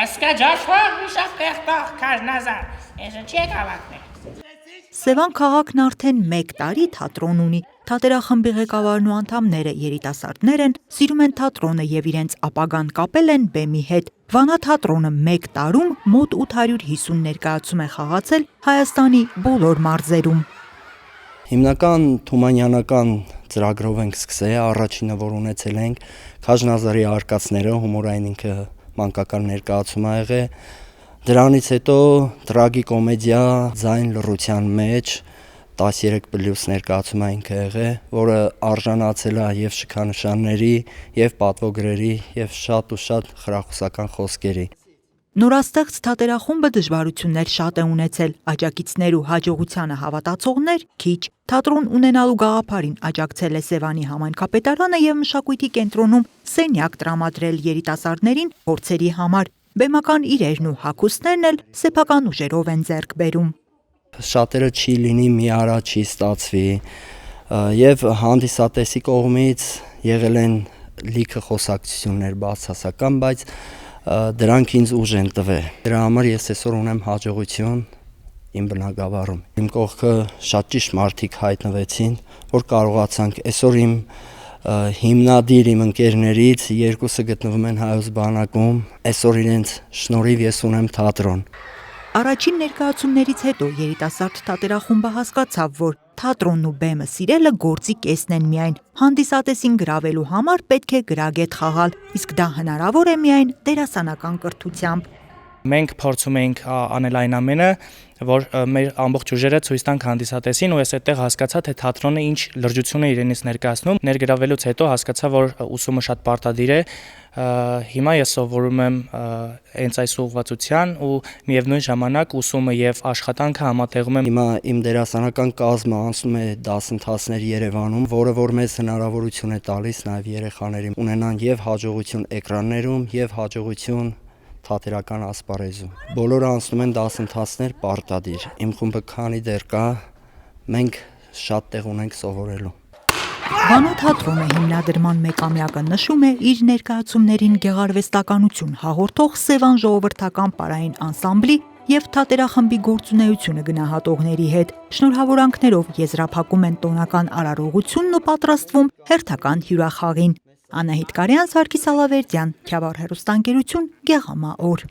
Скажешь, Միշապեխտող Քարնազար, էսը չի կավակներ։ Սևան քաղաքն արդեն 1 տարի թատրոն ունի։ Թատերախմբի ղեկավարն ու անդամները երիտասարդներ են, սիրում են թատրոնը եւ իրենց ապագան կապել են բեմի հետ։ Վանա թատրոնը 1 տարում մոտ 850 ներկայացում է խաղացել Հայաստանի բոլոր մարզերում։ Հիմնական թումանյանական ծրագրով ենք սկսել, առաջինը որ ունեցել ենք Քաժնազարի արկածները, հումորային ինքը մանկական ներկայացում ա եղել։ Դրանից հետո տրագիկոմեդիա ձայն լռության մեջ 13+ ներկայացում ա ինքը եղել, որը արժանացել է եւ շքանշանների, եւ պատվոգրերի, եւ շատ ու շատ խրախուսական խոսքերի։ Նորաստեղծ թատերախումբը դժվարություններ շատ է ունեցել, աջակիցներ ու հաջողությանը հավատացողներ քիչ։ Թատրոն ունենալու գաղափարին աջակցել է Սևանի համայնքապետարանը եւ մշակույթի կենտրոնում սենյակ տրամադրել երիտասարդներին փորձերի համար։ Բեմական իրերն ու հագուստներն էլ սեփական ուժերով են ձեռք բերում։ Շատերը չի լինի մի արա չի ստացվի եւ հանդիսատեսի կողմից եղել են լիքը խոսակցություններ բացասական, բայց դրանք ինձ ուժ են տվել։ Դրա համար ես այսօր ունեմ հաջողություն իմ բնակավարում։ Իմ կողքը շատ ճիշտ մարդիկ հայտնվեցին, որ կարողացանք այսօր իմ հիմնադիր իմ ընկերներից 2-ը գտնվում են Հայոց բանակում, այսօր իրենց շնորհիվ ես ունեմ թատրոն։ Առաջին ներկայացումներից հետո երիտասարդ թատերախումբը հասկացավ, որ թատրոնն ու բեմը սիրելը գործի կեսն են միայն։ Հանդիսատեսին գրավելու համար պետք է գրագետ խաղալ, իսկ դա հնարավոր է միայն դերասանական կրթությամբ։ Մենք փորձում էինք անել այն ամենը, որ մեր ամբողջ ուժերը ցույց տանք հանդիսատեսին, ու ես այդտեղ հասկացա, թե թատրոնը ինչ լրջություն է իրենից ներկայացնում։ Ներգրավելուց հետո հասկացա, որ ուսումը շատ պարտադիր է։ Հիմա ես սովորում եմ հենց այս ուղղվածության ու միևնույն ժամանակ ուսումը եւ աշխատանքը համատեղում եմ։ Հիմա իմ դերասանական կազմը անցնում է դասընթացներ Երևանում, որը որ մեզ հնարավորություն է տալիս նաեւ երեխաներին ունենան եւ հաջողություն էկրաններում եւ հաջողություն թատերական ասպարեզում։ Բոլորը անցնում են դասընթացներ պարտադիր։ Իմ խումբը քանի դեռ կա, մենք շատ տեղ ունենք սովորելու։ Վանա թատրոնը հիմնադրման 1-ամյակը նշում է իր ներկայացումներին գեղարվեստականություն հաղորդող Սևան ժողովրդական պարային անսամբլի եւ թատերախմբի գործունեությունը գնահատողների հետ։ Շնորհավորանքներով եզրափակում են տոնական արարողությունն ու պատրաստվում հերթական հյուրախաղին։ Անահիտ Կարյան, Սարգիս Ալավերդյան, Քյավառ հեռուստաընկերություն, Գեղամա օր։